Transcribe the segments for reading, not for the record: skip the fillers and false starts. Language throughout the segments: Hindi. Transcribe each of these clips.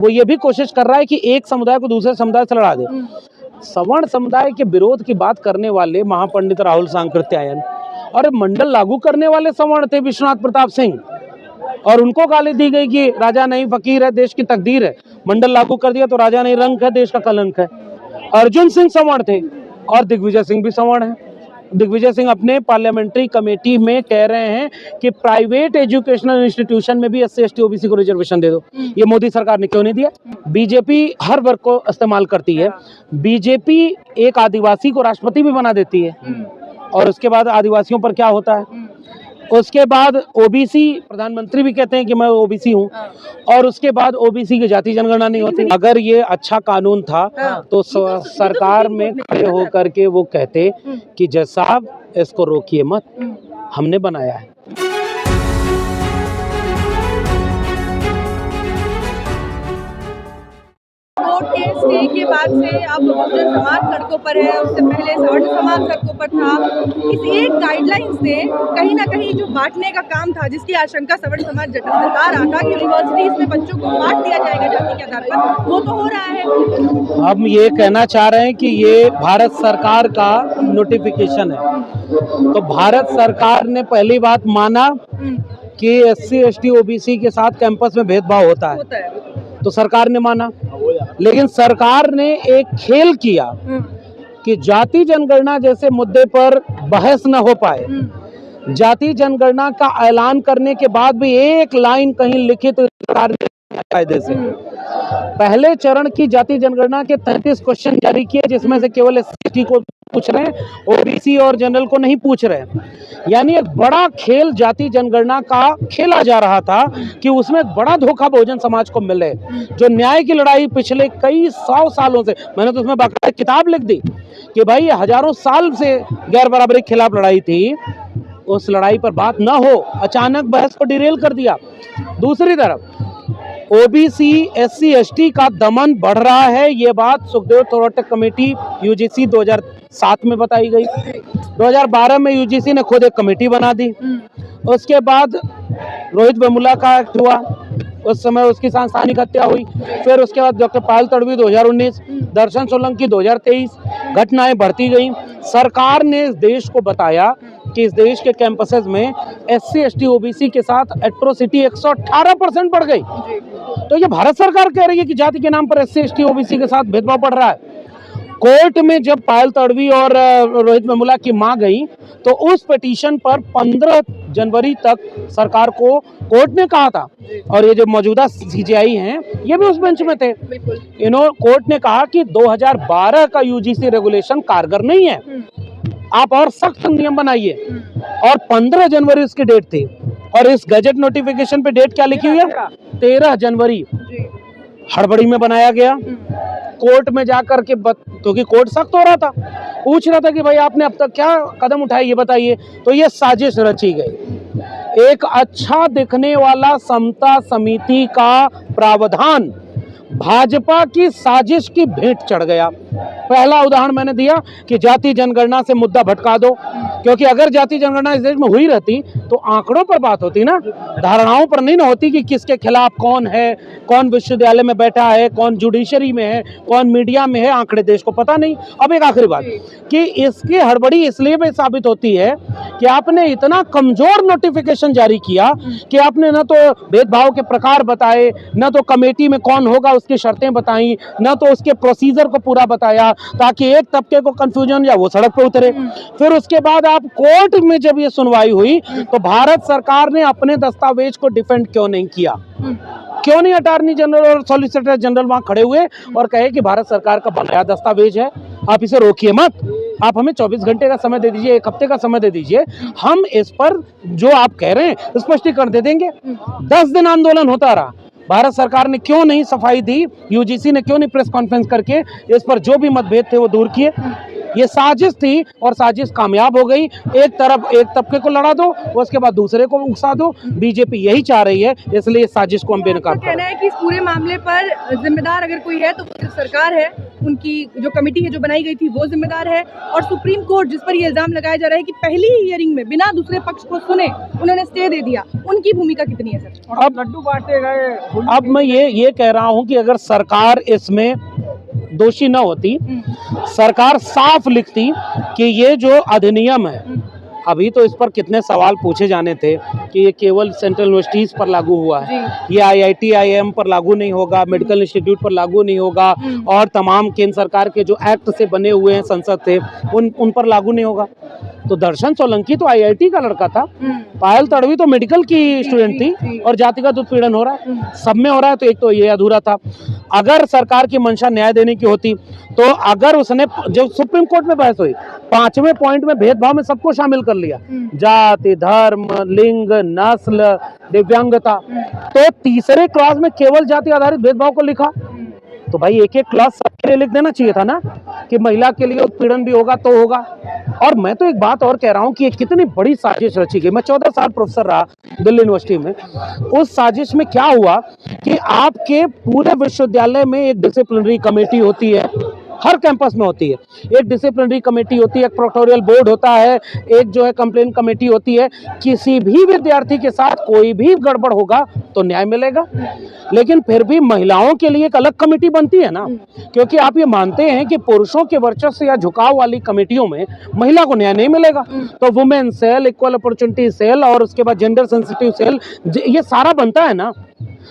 वो ये भी कोशिश कर रहा है कि एक समुदाय को दूसरे समुदाय से लड़ा दे। सवर्ण समुदाय के विरोध की बात करने वाले महापंडित राहुल सांकृत्यायन और मंडल लागू करने वाले सवर्ण थे विश्वनाथ प्रताप सिंह, और उनको गाली दी गई कि राजा नहीं फकीर है, देश की तकदीर है, मंडल लागू कर दिया तो राजा नहीं रंक है, देश का कलंक है। अर्जुन सिंह सवर्ण थे और दिग्विजय सिंह भी सवर्ण है। दिग्विजय सिंह अपने पार्लियामेंट्री कमेटी में कह रहे हैं कि प्राइवेट एजुकेशनल इंस्टीट्यूशन में भी SC ST OBC को रिजर्वेशन दे दो। ये मोदी सरकार ने क्यों नहीं दिया? बीजेपी हर वर्ग को इस्तेमाल करती है। बीजेपी एक आदिवासी को राष्ट्रपति भी बना देती है, और उसके बाद आदिवासियों पर क्या होता है? उसके बाद OBC प्रधानमंत्री भी कहते हैं कि मैं OBC हूँ, और उसके बाद OBC की जाति जनगणना नहीं होती। अगर ये अच्छा कानून था तो सरकार में खड़े होकर के वो कहते कि जज साहब इसको रोकिए मत, हमने बनाया है। कोर्ट के स्टे के बाद से अब बहुजन समाज सड़कों पर है, उससे पहले सवर्ण समाज सड़कों पर था। इस एक गाइडलाइन से कहीं ना कहीं जो बांटने का काम था, जिसकी आशंका सवर्ण समाज जता रहा था कि यूनिवर्सिटीज में बच्चों को बांट दिया जाएगा जाति के आधार पर, वो तो हो रहा है। हम ये कहना चाह रहे हैं कि ये भारत सरकार का नोटिफिकेशन है। तो भारत सरकार ने पहली बात माना कि SC ST OBC के साथ कैंपस में भेदभाव होता है, तो सरकार ने माना। लेकिन सरकार ने एक खेल किया कि जाति जनगणना जैसे मुद्दे पर बहस न हो पाए। जाति जनगणना का ऐलान करने के बाद भी एक लाइन कहीं लिखित कायदे से पहले चरण की जाति जनगणना के 33 क्वेश्चन जारी किए, जिसमें से केवल SC ST को पूछ रहे हैं, OBC और जनरल को नहीं पूछ रहे हैं। यानी एक बड़ा खेल जाति जनगणना का खेला जा रहा था कि उसमें एक बड़ा धोखा बहुजन समाज को मिले। जो न्याय की लड़ाई पिछले कई 100 सालों से, मैंने तो उसमें बाकायदा किताब लिख दी कि भाई हजारों साल से गैर बराबरी के खिलाफ लड़ाई थी, उस लड़ाई पर बात न हो, अचानक बहस को डिरेल कर दिया। दूसरी तरफ OBC SC ST का दमन बढ़ रहा है, ये बात सुखदेव थोराट कमेटी UGC 2007 में बताई गई। 2012 में UGC ने खुद एक कमेटी बना दी। उसके बाद रोहित वेमुला का एक्ट हुआ, उस समय उसकी सांस्थानिक हत्या हुई। फिर उसके बाद डॉक्टर पायल तड़वी 2019, दर्शन सोलंकी 2023, घटनाएं बढ़ती गई। सरकार ने इस देश को बताया कि इस देश के कैंपसेस में SC ST OBC के साथ एट्रोसिटी 118% बढ़ गई। तो ये भारत सरकार कह रही है कि जाति के नाम पर SC ST OBC के साथ भेदभाव बढ़ रहा है। कोर्ट में जब पायल तड़वी और रोहित वेमुला की मां गई, तो उस पिटीशन पर 15 जनवरी तक सरकार को कोर्ट ने कहा था, और ये जो मौजूदा CJI हैं ये भी उस बेंच में थे। कोर्ट ने कहा कि 2012 का UGC रेगुलेशन कारगर नहीं है, आप और सख्त नियम बनाइए। और 15 जनवरी उसकी डेट थी, और इस गजट नोटिफिकेशन पे डेट क्या लिखी हुई है? 13 जनवरी। हड़बड़ी में बनाया गया। कोर्ट में जाकर के क्योंकि कोर्ट सख्त हो रहा था, पूछ रहा था कि भाई आपने अब तक क्या कदम उठाए ये बताइए। तो ये साजिश रची गई। एक अच्छा दिखने वाला समता समिति का प्रावधान भाजपा की साजिश की भेंट चढ़ गया। पहला उदाहरण मैंने दिया कि जाति जनगणना से मुद्दा भटका दो, क्योंकि अगर जाति जनगणना इस देश में हुई रहती तो आंकड़ों पर बात होती ना, धारणाओं पर नहीं ना होती कि किसके खिलाफ कौन है, कौन विश्वविद्यालय में बैठा है, कौन जुडिशरी में है, कौन मीडिया में है, आंकड़े देश को पता नहीं। अब एक आखिरी बात कि इसकी हड़बड़ी इसलिए भी साबित होती है कि आपने इतना कमजोर नोटिफिकेशन जारी किया कि आपने न तो भेदभाव के प्रकार बताए, न तो कमेटी में कौन होगा उसकी शर्तें बताई, न तो उसके प्रोसीजर को पूरा बताया, ताकि एक तबके को कंफ्यूजन या वो सड़क पे उतरे। फिर उसके बाद आप कोर्ट में जब ये सुनवाई हुई तो भारत सरकार ने अपने दस्तावेज को डिफेंड क्यों नहीं किया? क्यों नहीं अटॉर्नी जनरल और सॉलिसिटर जनरल वहां खड़े हुए और कहे कि भारत सरकार का बनाया दस्तावेज है, आप इसे रोकिए मत, आप हमें 24 घंटे का समय दे दीजिए, 1 हफ्ते का समय दे दीजिए, हम इस पर जो आप कह रहे हैं स्पष्टीकरण दे देंगे। 10 दिन आंदोलन होता रहा, भारत सरकार ने क्यों नहीं सफाई दी? UGC ने क्यों नहीं प्रेस कॉन्फ्रेंस करके इस पर जो भी मतभेद थे वो दूर किए? ये साजिश थी, और साजिश कामयाब हो गई। एक तरफ एक तबके को लड़ा दो, उसके बाद दूसरे को उकसा दो। बीजेपी यही चाह रही है, इसलिए इस साजिश को हम बेनकाब कहना है कि इस पूरे मामले पर जिम्मेदार अगर कोई है तो सरकार है। उनकी जो कमेटी है जो बनाई गई थी वो जिम्मेदार है, और सुप्रीम कोर्ट जिस पर ये इल्जाम लगाया जा रहा है कि पहली ही हियरिंग में बिना दूसरे पक्ष को सुने उन्होंने स्टे दे दिया, उनकी भूमिका कितनी है सर? अब लड्डू बांटे गए। अब मैं ये कह रहा हूं कि अगर सरकार इसमें दोषी न होती, सरकार साफ लिखती कि ये जो अधिनियम है, अभी तो इस पर कितने सवाल पूछे जाने थे कि ये केवल सेंट्रल यूनिवर्सिटीज पर लागू हुआ है, ये IIT IIM पर लागू नहीं होगा, मेडिकल इंस्टीट्यूट पर लागू नहीं होगा, और तमाम केंद्र सरकार के जो एक्ट से बने हुए हैं संसद से उन पर लागू नहीं होगा। तो दर्शन सोलंकी तो IIT का लड़का था, पायल तड़वी तो मेडिकल की स्टूडेंट थी, और जातिगत उत्पीड़न हो रहा है, सब में हो रहा है। तो एक तो ये अधूरा था। अगर सरकार की मंशा न्याय देने की होती तो अगर उसने जो सुप्रीम कोर्ट में बहस हुई 5वें पॉइंट में भेदभाव में सबको शामिल कर लिया, जाति, धर्म, लिंग, नस्ल, दिव्यांगता, तो तीसरे क्लास में केवल जाति आधारित भेदभाव को लिखा, तो भाई एक क्लास सबके लिए लिख देना चाहिए था ना कि महिला के लिए उत्पीड़न भी होगा तो होगा। और मैं तो एक बात और कह रहा हूं कि ये कितनी बड़ी साजिश रची गई। मैं 14 साल प्रोफेसर रहा दिल्ली यूनिवर्सिटी में। उस साजिश में क्या हुआ कि आपके पूरे विश्वविद्यालय में एक डिसिप्लिनरी कमेटी होती है, हर कैंपस में होती है, एक डिसिप्लिनरी कमेटी होती है, एक प्रोक्टोरियल बोर्ड होता है, एक जो है कंप्लेंट कमेटी होती है। किसी भी विद्यार्थी के साथ कोई भी गड़बड़ होगा तो न्याय मिलेगा, लेकिन फिर भी महिलाओं के लिए एक अलग कमेटी बनती है ना, क्योंकि आप ये मानते हैं कि पुरुषों के वर्चस्व या झुकाव वाली कमेटियों में महिला को न्याय नहीं मिलेगा। तो women cell, equal opportunity cell, और उसके बाद जेंडर सेंसिटिव सेल, ये सारा बनता है ना।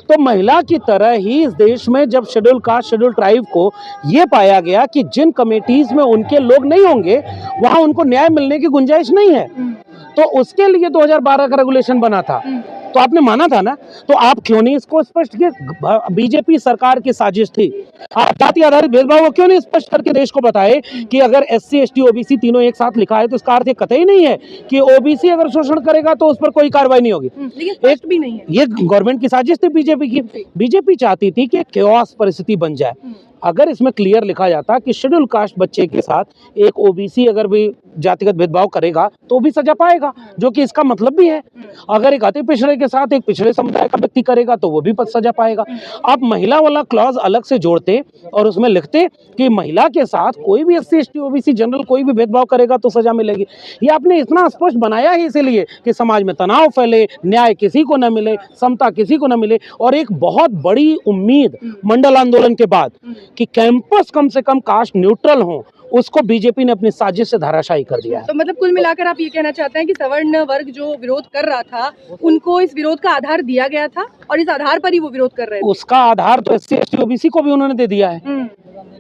तो महिला की तरह ही इस देश में जब शेड्यूल कास्ट, शेड्यूल ट्राइब को ये पाया गया कि जिन कमेटीज में उनके लोग नहीं होंगे वहां उनको न्याय मिलने की गुंजाइश नहीं है, तो उसके लिए 2012 का रेगुलेशन बना था। तो आपने माना था ना, तो आप क्यों नहीं इसको स्पष्ट किए? बीजेपी सरकार की साजिश थी। आप जाति आधारित भेदभाव को क्यों नहीं स्पष्ट करके देश को बताए कि अगर SC ST OBC तीनों एक साथ लिखा है तो इसका अर्थ ये कतई नहीं है कि OBC अगर शोषण करेगा तो उस पर कोई कार्रवाई नहीं होगी। एक भी नहीं है, ये गवर्नमेंट की साजिश थी बीजेपी की। बीजेपी चाहती थी कि केओस परिस्थिति बन जाए। अगर इसमें क्लियर लिखा जाता कि शेड्यूल कास्ट बच्चे के साथ एक OBC अगर भी जातिगत भेदभाव करेगा तो भी सजा पाएगा, जो कि इसका मतलब भी है। अगर एक अति पिछड़े के साथ एक पिछड़े समुदाय का व्यक्ति करेगा तो वो भी सजा पाएगा। आप महिला वाला क्लॉज अलग से जोड़ते और उसमें लिखते कि महिला के साथ कोई भी SC ST OBC जनरल कोई भी भेदभाव करेगा तो सजा मिलेगी। ये आपने इतना स्पष्ट बनाया ही इसीलिए कि समाज में तनाव फैले, न्याय किसी को न मिले, समता किसी को न मिले। और एक बहुत बड़ी उम्मीद मंडल आंदोलन के बाद कि कैंपस कम से कम कास्ट न्यूट्रल हो, उसको बीजेपी ने अपनी साजिश से धाराशायी कर दिया है। तो मतलब कुल मिलाकर आप ये कहना चाहते हैं कि सवर्ण वर्ग जो विरोध कर रहा था उनको इस विरोध का आधार दिया गया था और इस आधार पर ही वो विरोध कर रहे थे? उसका आधार तो SC ST OBC को भी उन्होंने दे दिया है।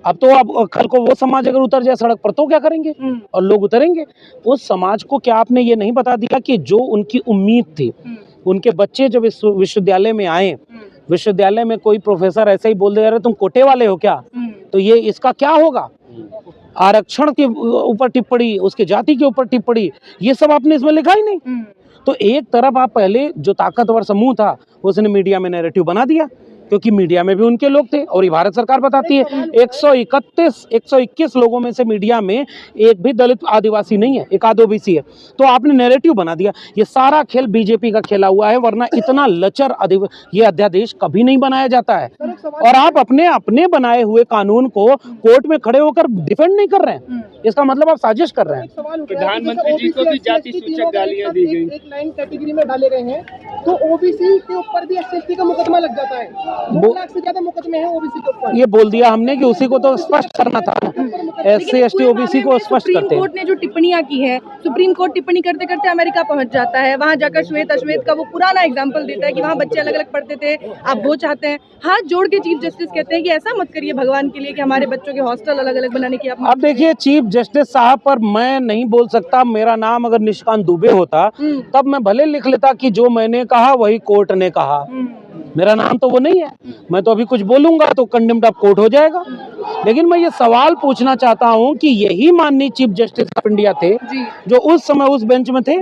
अब कल को वो समाज अगर उतर जाए सड़क पर तो क्या करेंगे? और लोग उतरेंगे। उस समाज को क्या आपने ये नहीं बता दिया कि जो उनकी उम्मीद थी, उनके बच्चे जब इस विश्वविद्यालय में आए, विश्वविद्यालय में कोई प्रोफेसर ऐसे ही बोल दे रहे तुम कोटे वाले हो क्या, तो ये इसका क्या होगा? आरक्षण के ऊपर टिप्पणी, उसके जाति के ऊपर टिप्पणी, ये सब आपने इसमें लिखा ही नहीं। तो एक तरफ आप पहले जो ताकतवर समूह था उसने मीडिया में नैरेटिव बना दिया, क्योंकि मीडिया में भी उनके लोग थे और ये भारत सरकार बताती है 121 लोगों में से मीडिया में एक भी दलित आदिवासी नहीं है, एक आध OBC है। तो आपने नैरेटिव बना दिया। ये सारा खेल बीजेपी का खेला हुआ है, वरना इतना लचर ये अध्यादेश कभी नहीं बनाया जाता है। और आप अपने बनाए हुए कानून को कोर्ट में खड़े होकर डिफेंड नहीं कर रहे हैं, इसका मतलब आप साजिश कर रहे हैं। प्रधानमंत्री जी को भी जाति सूचक गालियां दी गई, एक 9 कैटेगरी में डाले गए हैं, तो OBC के ऊपर भी SC ST का मुकदमा लग जाता है। 2 लाख से ज्यादा मुकदमे हैं OBC के ऊपर। ये बोल दिया हमने कि उसी को तो स्पष्ट करना था, SC ST OBC को स्पष्ट करते हैं। सुप्रीम कोर्ट ने जो टिप्पणियां की है, सुप्रीम कोर्ट टिप्पणी करते करते अमेरिका पहुंच जाता है, वहां जाकर श्वेत अश्वेत का वो पुराना एग्जाम्पल देता है कि वहाँ बच्चे अलग अलग पढ़ते थे, आप वो चाहते हैं। हाथ जोड़ के चीफ जस्टिस कहते हैं कि ऐसा मत करिए भगवान के लिए कि हमारे बच्चों के हॉस्टल अलग अलग बनाने की। अब देखिए, चीफ जस्टिस साहब पर मैं नहीं बोल सकता। मेरा नाम अगर निशिकांत दुबे होता तब मैं भले लिख लेता कि जो मैंने कहा वही कोर्ट ने कहा। मेरा नाम तो वो नहीं है, मैं तो अभी कुछ बोलूंगा तो कंडेम्ड ऑफ कोर्ट हो जाएगा। लेकिन मैं ये सवाल पूछना चाहता हूँ कि यही माननीय चीफ जस्टिस ऑफ इंडिया थे जो उस समय उस बेंच में थे,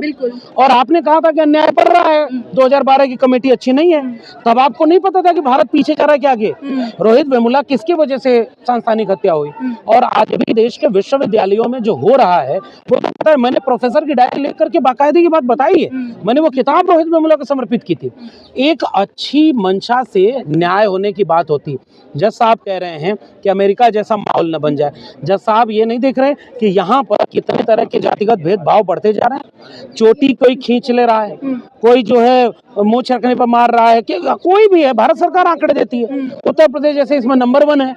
और आपने कहा था कि अन्याय बढ़ रहा है, 2012 की कमेटी अच्छी नहीं है। तब आपको नहीं पता था कि भारत पीछे जा रहा है क्या आगे? रोहित वेमुला किसकी वजह से सांस्थानिक हत्या हुई, और आज भी देश के विश्वविद्यालयों में जो हो रहा है वो तो पता है। मैंने प्रोफेसर की डायरी लेकर के बाकायदे की बात बताई है, मैंने वो किताब रोहित वेमुला को समर्पित की थी। एक अच्छी मंशा से न्याय होने की बात होती। जज साहब कह रहे हैं कि अमेरिका मेला जैसा माहौल न बन जाए। जज साहब ये नहीं देख रहे कि यहाँ पर कितने तरह के जातिगत भेदभाव बढ़ते जा रहे हैं। चोटी कोई खींच ले रहा है, कोई जो है मुंह छरकने पर मार रहा है, कि कोई भी है, भारत सरकार आंकड़े देती है। उत्तर प्रदेश जैसे इसमें नंबर 1 है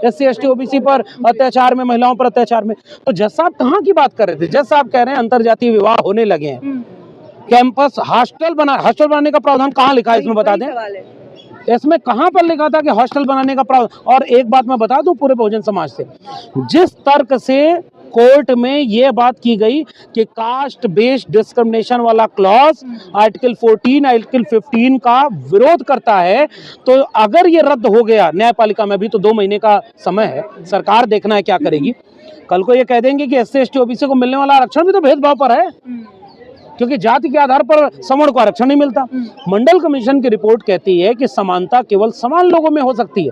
SC ST OBC पर अत्याचार में, महिलाओं पर अत्याचार में। तो जज साहब कहाँ की बात कर रहे थे? जज साहब कह रहे हैं अंतरजातीय विवाह होने लगे हैं। कैंपस हॉस्टल बनाने का प्रावधान कहाँ लिखा है इसमें बता दें? इसमें कहां पर लिखा था कि हॉस्टल बनाने का प्रावधान? और एक बात मैं बता दूं पूरे बहुजन समाज से, जिस तर्क से कोर्ट में यह बात की गई कि कास्ट बेस्ड डिस्क्रिमिनेशन वाला क्लॉज आर्टिकल 14 आर्टिकल 15 का विरोध करता है, तो अगर ये रद्द हो गया न्यायपालिका में भी तो 2 महीने का समय है, सरकार देखना है क्या करेगी। कल को ये कह देंगे कि SC ST OBC को मिलने वाला आरक्षण भी तो भेदभाव पर है, क्योंकि जाति के आधार पर सवर्ण को आरक्षण नहीं मिलता। मंडल कमीशन की रिपोर्ट कहती है कि समानता केवल समान लोगों में हो सकती है,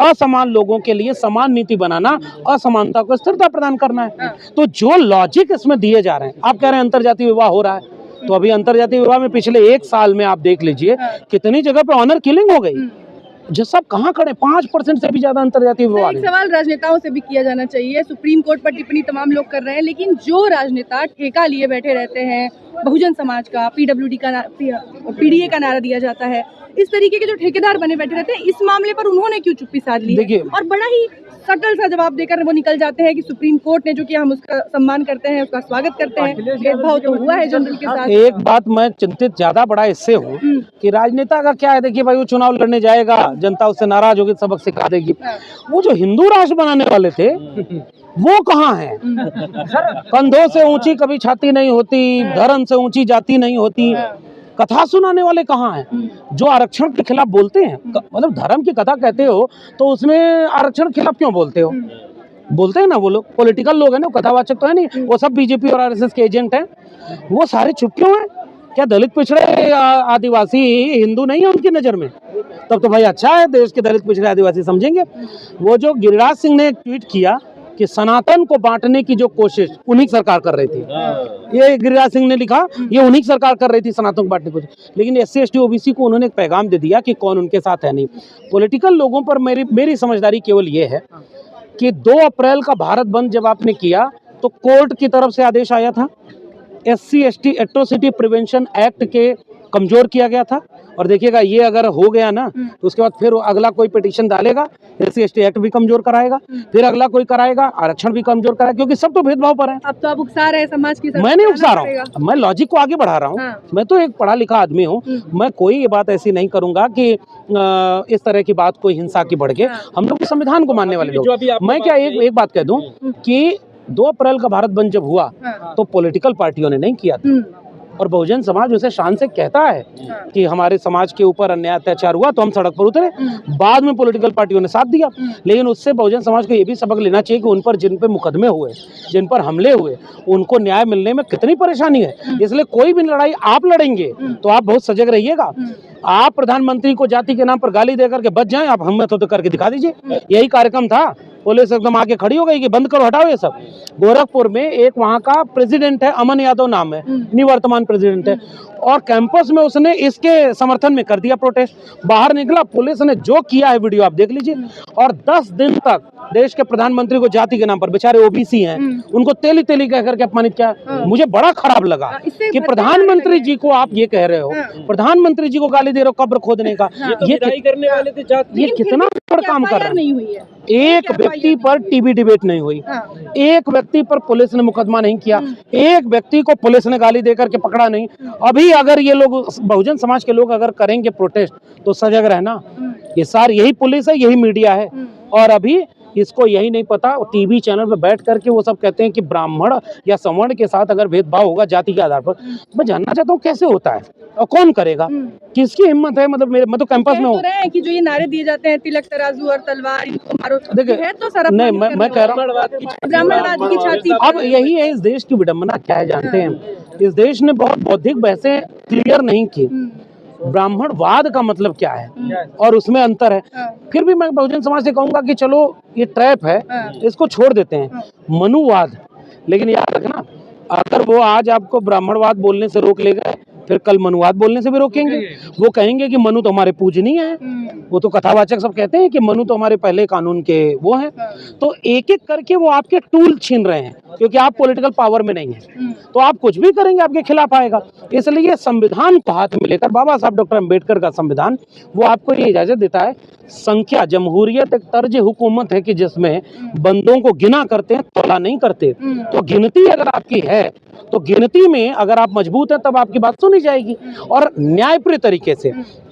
असमान लोगों के लिए समान नीति बनाना, असमानता को स्थिरता प्रदान करना है। तो जो लॉजिक इसमें दिए जा रहे हैं, आप कह रहे हैं अंतरजातीय विवाह हो रहा है, तो अभी अंतरजातीय विवाह में पिछले 1 साल में आप देख लीजिए कितनी जगह पे ऑनर किलिंग हो गई। जो सब कहाँ खड़े, 5% से भी ज्यादा अंतरजातीय विवाह। एक सवाल राजनेताओं से भी किया जाना चाहिए। सुप्रीम कोर्ट पर टिप्पणी तमाम लोग कर रहे हैं, लेकिन जो राजनेता ठेका लिए बैठे रहते हैं बहुजन समाज का, PWD का, PDA का नारा दिया जाता है, इस तरीके के जो ठेकेदार बने बैठे रहते हैं, इस मामले पर उन्होंने क्यों चुप्पी साध ली? देखिए, और बड़ा ही सटल सा जवाब देकर वो निकल जाते हैं कि सुप्रीम कोर्ट ने जो किया हम उसका सम्मान करते हैं, उसका स्वागत करते हैं, भेदभाव तो हुआ है जनरल के साथ। एक बात मैं चिंतित ज्यादा बड़ा इससे हूँ कि राजनेता का क्या है, देखिए भाई वो चुनाव लड़ने जाएगा, जनता उससे नाराज होगी, सबक सिखा देगी। वो जो हिंदू राष्ट्र बनाने वाले थे वो कहाँ है? कंधों से ऊंची कभी छाती नहीं होती, धर्म से ऊंची जाति नहीं होती। कथा सुनाने वाले कहाँ हैं जो आरक्षण के खिलाफ बोलते हैं? मतलब धर्म की कथा कहते हो तो उसमें आरक्षण के खिलाफ क्यों बोलते हो? बोलते हैं ना वो लोग, पॉलिटिकल लोग हैं ना, कथावाचक तो है नहीं, वो सब BJP और RSS के एजेंट हैं। वो सारे चुप क्यों हैं? क्या दलित पिछड़े आदिवासी हिंदू नहीं है उनकी नजर में? तब तो भाई अच्छा है, देश के दलित पिछड़े आदिवासी समझेंगे। वो जो गिरिराज सिंह ने ट्वीट किया कि सनातन को बांटने की जो कोशिश उन्हीं सरकार कर रही थी, ये गिरिराज सिंह ने लिखा, ये उन्हीं सरकार कर रही थी सनातन को बांटने की कोशिश। लेकिन SC ST OBC को उन्होंने एक पैगाम दे दिया कि कौन उनके साथ है नहीं। पॉलिटिकल लोगों पर मेरी समझदारी केवल ये है कि 2 अप्रैल का भारत बंद जब आपने किया तो कोर्ट की तरफ से आदेश आया था, SC ST atrocity prevention act के कमजोर किया गया था। और देखिएगा ये अगर हो गया ना तो उसके बाद फिर अगला कोई पिटीशन डालेगा, SC ST एक्ट भी कमजोर कराएगा, फिर अगला कोई कराएगा, आरक्षण भी कमजोर कराएगा, क्योंकि सब तो भेदभाव पर है। अब तो आप उकसा रहे हैं समाज की। मैं नहीं उकसा रहा हूँ, मैं लॉजिक को आगे बढ़ा रहा हूँ। मैं तो एक पढ़ा लिखा आदमी हूँ, मैं कोई ये बात ऐसी नहीं करूंगा कि इस तरह की बात कोई हिंसा की बढ़ के। हम लोग संविधान को मानने वाले लोग। मैं क्या एक बात कह दूं कि 2 अप्रैल का भारत बंद जब हुआ तो पॉलिटिकल पार्टियों ने नहीं किया था, और बहुजन समाज उसे शान से कहता है कि हमारे समाज के ऊपर अन्याय अत्याचार हुआ तो हम सड़क पर उतरे। बाद में पॉलिटिकल पार्टियों ने साथ दिया, लेकिन उससे बहुजन समाज को ये भी सबक लेना चाहिए कि उन पर जिन पे मुकदमे हुए, जिन पर हमले हुए, उनको न्याय मिलने में कितनी परेशानी है। इसलिए कोई भी लड़ाई आप लड़ेंगे तो आप बहुत सजग रहिएगा। आप प्रधानमंत्री को जाति के नाम पर गाली देकर के बच जाएं, आप हमें तो करके दिखा दीजिए। यही कार्यक्रम था, पुलिस एकदम आके खड़ी हो गई कि बंद करो, हटाओ ये सब। गोरखपुर में एक वहाँ का प्रेसिडेंट है, अमन यादव नाम है, निवर्तमान प्रेसिडेंट है, और कैंपस में उसने इसके समर्थन में कर दिया प्रोटेस्ट। बाहर निकला, पुलिस ने जो किया है वीडियो आप देख लीजिए। और 10 दिन तक देश के प्रधानमंत्री को जाति के नाम पर, बेचारे OBC हैं, उनको तेली तेली कह करके अपमानित किया। मुझे बड़ा खराब लगा कि प्रधानमंत्री जी को आप ये कह रहे हो, प्रधानमंत्री जी को गाली दे रहे हो कब्र खोदने का। ये करने वाले थे, ये कितना बड़ा काम कर रहे हैं। एक व्यक्ति पर टीवी डिबेट नहीं हुई, एक व्यक्ति पर पुलिस ने मुकदमा नहीं किया, एक व्यक्ति को पुलिस ने गाली देकर के पकड़ा नहीं। अभी अगर ये लोग बहुजन समाज के लोग अगर करेंगे प्रोटेस्ट तो सजग रहना, ये सारी यही पुलिस है, यही मीडिया है। और अभी इसको यही नहीं पता, टीवी चैनल पर बैठ करके वो सब कहते हैं कि ब्राह्मण या सवर्ण के साथ अगर भेदभाव होगा जाति के आधार पर। मैं जानना चाहता हूँ कैसे होता है और कौन करेगा, किसकी हिम्मत है? मतलब मैं तो कैंपस में हूँ कि जो ये नारे दिए जाते हैं तिलक तराजू और तलवार इनको मारो, देखिए तो नहीं, मैं कह रहा हूँ ब्राह्मणवाद की छाती। अब यही है इस देश की विडंबना क्या है जानते हैं? इस देश ने बहुत बौद्धिक बहसें क्लियर नहीं की, ब्राह्मणवाद का मतलब क्या है और उसमें अंतर है। फिर भी मैं बहुजन समाज से कहूंगा कि चलो ये ट्रैप है, इसको छोड़ देते हैं, मनुवाद। लेकिन याद रखना, अगर वो आज आपको ब्राह्मणवाद बोलने से रोक लेगा फिर कल मनुवाद बोलने से भी रोकेंगे। वो कहेंगे कि मनु तो हमारे पूजनीय है, वो तो कथावाचक सब कहते हैं कि मनु तो हमारे पहले कानून के वो हैं। तो एक एक करके वो आपके टूल छीन रहे हैं, क्योंकि आप पॉलिटिकल पावर में नहीं हैं, तो आप कुछ भी करेंगे आपके खिलाफ आएगा। इसलिए संविधान को हाथ में लेकर, बाबा साहब डॉक्टर अम्बेडकर का संविधान वो आपको ये इजाजत देता है। संख्या, जमहूरियत एक तर्ज हुकूमत है कि जिसमें बंदों को गिना करते हैं, तोला नहीं करते। तो गिनती अगर आपकी है तो गिनती में अगर आप मजबूत हैं तब आपकी बात सुनी जाएगी। और न्यायप्रिय तरीके से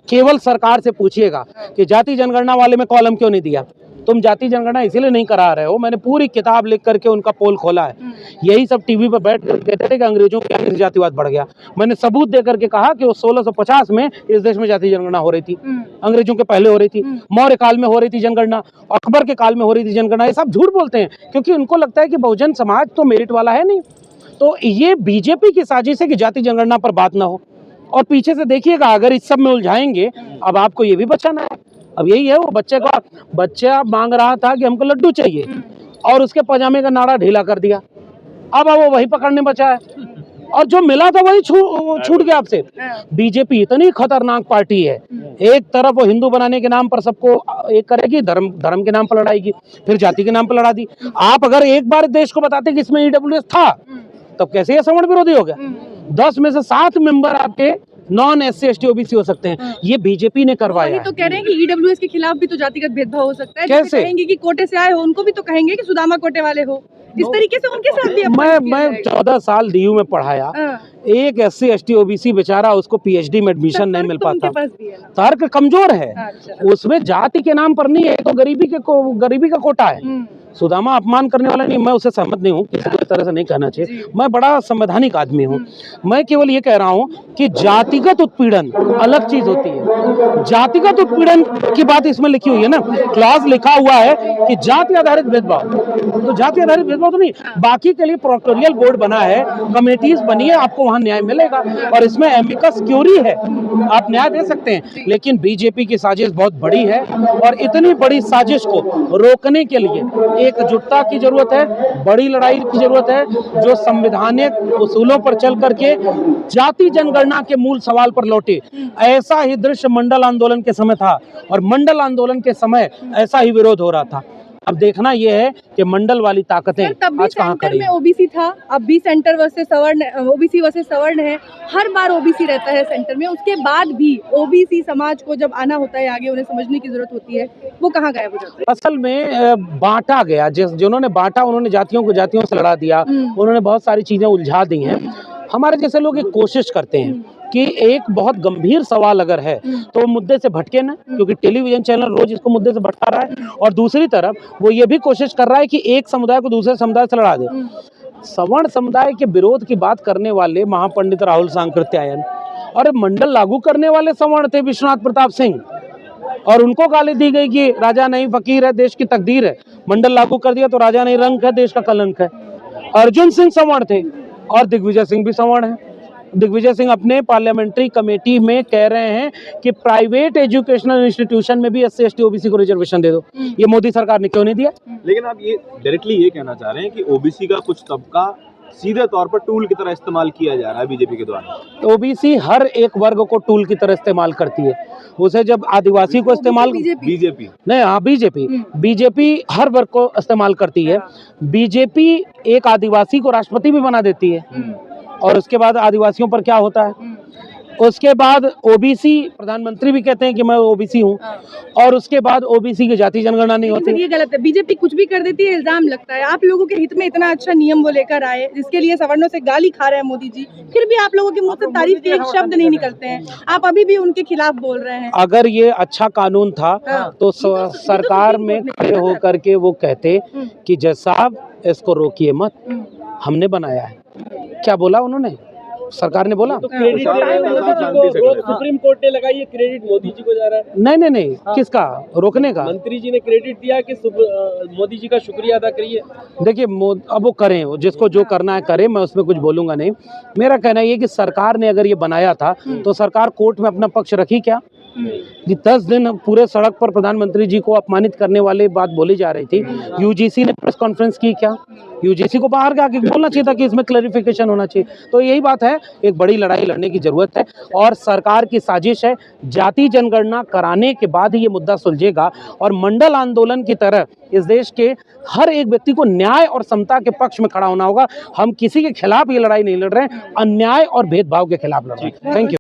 केवल सरकार से पूछिएगा कि जाति जनगणना वाले में कॉलम क्यों नहीं दिया, तुम जाति जनगणना इसीलिए नहीं करा रहे हो। मैंने पूरी किताब लिख करके उनका पोल खोला है। यही सब टीवी पर बैठ कर कहते थे कि अंग्रेजों के आने से जातिवाद बढ़ गया। मैंने सबूत दे करके कहा कि वो 1650 में इस देश में जाति जनगणना हो रही थी, अंग्रेजों के पहले हो रही थी, मौर्य काल में हो रही थी जनगणना, अकबर के काल में हो रही थी जनगणना। ये सब झूठ बोलते हैं, क्योंकि उनको लगता है कि बहुजन समाज तो मेरिट वाला है नहीं। तो ये बीजेपी की साजिश है कि जाति जनगणना पर बात ना हो। और पीछे से देखिएगा, अगर इस सब में उलझाएंगे, अब आपको ये भी बचाना है। अब यही है, वो बच्चा मांग रहा था कि हमको लड्डू चाहिए और उसके पजामे का नाड़ा ढीला कर दिया। अब वो वही पकड़ने बचा है, और जो मिला था वही छूट गया आपसे। बीजेपी इतनी खतरनाक पार्टी है, एक तरफ वो हिंदू बनाने के नाम पर सबको एक करेगी, धर्म के नाम पर लड़ाएगी, फिर जाति के नाम पर लड़ा दी। आप अगर एक बार देश को बताते कि इसमें ईडब्ल्यूएस था, तब कैसे ये सवर्ण विरोधी हो गया। 10 में से 7 मेंबर आपके नॉन SC ST OBC हो सकते हैं। ये बीजेपी ने करवाया है। तो कह रहे हैं कि ईडब्ल्यूएस के खिलाफ भी तो जातिगत भेदभाव हो सकता है। कैसे कहेंगे कि कोटे से आए हो, उनको भी तो कहेंगे कि सुदामा कोटे वाले हो। इस तरीके से उनके साथ भी मैं 14 साल DU में पढ़ाया। एक SC ST OBC बेचारा, उसको PhD में एडमिशन नहीं मिल पाता। तर्क कमजोर है। उसमें जाति के नाम पर नहीं है, तो गरीबी का कोटा है। सुदामा अपमान करने वाला नहीं, मैं उससे सहमत नहीं हूँ, किसी भी तरह से नहीं कहना चाहिए। मैं बड़ा संवैधानिक आदमी हूँ। मैं केवल ये कह रहा हूँ कि जातिगत उत्पीड़न अलग चीज होती है। जातिगत उत्पीड़न की बात इसमें लिखी हुई है ना, क्लॉज लिखा हुआ है कि जाति आधारित भेदभाव, तो जाति आधारित भेदभाव तो नहीं। बाकी के लिए प्रोक्टोरियल बोर्ड बना है, कमेटीज बनी है, आपको वहां न्याय मिलेगा, और इसमें एमिकस क्यूरी है, आप न्याय दे सकते हैं। लेकिन बीजेपी की साजिश बहुत बड़ी है, और इतनी बड़ी साजिश को रोकने के लिए एकजुटता की जरूरत है, बड़ी लड़ाई की जरूरत है, जो संवैधानिक उसूलों पर चल करके जाति जनगणना के मूल सवाल पर लौटे। ऐसा ही दृश्य मंडल आंदोलन के समय था, और मंडल आंदोलन के समय ऐसा ही विरोध हो रहा था। अब देखना यह है कि मंडल वाली ताकतें आज कहाँ खड़ी हैं। ओबीसी था, अब भी सेंटर वर्सेस सवर्ण, ओबीसी वर्सेस सवर्ण है। हर बार ओबीसी रहता है सेंटर में, उसके बाद भी ओबीसी समाज को जब आना होता है आगे, उन्हें समझने की जरूरत होती है, वो कहाँ गायब हो जाता है। असल में बांटा गया, जिन्होंने बांटा उन्होंने जातियों को जातियों से लड़ा दिया, उन्होंने बहुत सारी चीजें उलझा दी हैं। हमारे जैसे लोग एक कोशिश करते हैं कि एक बहुत गंभीर सवाल अगर है तो मुद्दे से भटके ना, क्योंकि टेलीविजन चैनल रोज इसको मुद्दे से भटका रहा है। और दूसरी तरफ वो ये भी कोशिश कर रहा है कि एक समुदाय को दूसरे समुदाय से लड़ा दे। सवर्ण समुदाय के विरोध की बात करने वाले महापंडित राहुल सांकृत्यायन, और मंडल लागू करने वाले सवर्ण थे विश्वनाथ प्रताप सिंह, और उनको गाली दी गई कि राजा नहीं फकीर है, देश की तकदीर है। मंडल लागू कर दिया तो राजा नहीं रंक है, देश का कलंक है। अर्जुन सिंह सवर्ण थे, और दिग्विजय सिंह भी सवर्ण है। दिग्विजय सिंह अपने पार्लियामेंट्री कमेटी में कह रहे हैं कि प्राइवेट एजुकेशनल इंस्टीट्यूशन में भी SC ST OBC को रिजर्वेशन दे दो। ये मोदी सरकार ने क्यों नहीं दिया? लेकिन आप ये डायरेक्टली ये कहना चाह रहे हैं कि OBC का कुछ तबका सीधे तौर पर टूल की तरह इस्तेमाल किया जा रहा है बीजेपी के द्वारा। OBC हर एक वर्ग को टूल की तरह इस्तेमाल करती है। उसे जब आदिवासी को इस्तेमाल, बीजेपी नहीं, हाँ बीजेपी हर वर्ग को इस्तेमाल करती है। बीजेपी एक आदिवासी को राष्ट्रपति भी बना देती है, और उसके बाद आदिवासियों पर क्या होता है, उसके बाद OBC प्रधानमंत्री भी कहते हैं कि मैं OBC हूँ, और उसके बाद OBC की जाति जनगणना नहीं होती। ये गलत है, बीजेपी कुछ भी कर देती है, इल्जाम लगता है। आप लोगों के हित में इतना अच्छा नियम वो लेकर आए, जिसके लिए सवर्णों से गाली खा रहे हैं मोदी जी, फिर भी आप लोगों के मुंह से तारीफ के एक शब्द नहीं निकलते हैं। आप अभी भी उनके खिलाफ बोल रहे हैं। अगर ये अच्छा कानून था तो सरकार में खड़े होकर के वो कहते कि जज साहब इसको रोकिए मत, हमने बनाया है। क्या बोला उन्होंने? सरकार ने बोला तो क्रेडिट सुप्रीम कोर्ट ने लगाई है, क्रेडिट मोदी जी को जा रहा है। नहीं किसका रोकने का? मंत्री जी ने क्रेडिट दिया कि मोदी जी का शुक्रिया अदा करिए। देखिए अब वो करें, जिसको जो करना है करें, मैं उसमें कुछ बोलूंगा नहीं। मेरा कहना ये कि सरकार ने अगर ये बनाया था तो सरकार कोर्ट में अपना पक्ष रखी क्या? जी 10 दिन पूरे सड़क पर प्रधानमंत्री जी को अपमानित करने वाली बात बोली जा रही थी। यूजीसी ने प्रेस कॉन्फ्रेंस की क्या? यूजीसी को बाहर आके बोलना चाहिए था कि इसमें क्लैरिफिकेशन होना चाहिए। तो यही बात है, एक बड़ी लड़ाई लड़ने की जरूरत है और सरकार की साजिश है। जाति जनगणना कराने के बाद ही ये मुद्दा सुलझेगा और मंडल आंदोलन की तरह इस देश के हर एक व्यक्ति को न्याय और समता के पक्ष में खड़ा होना होगा। हम किसी के खिलाफ ये लड़ाई नहीं लड़ रहे हैं, अन्याय और भेदभाव के खिलाफ लड़ रहे हैं। Thank you.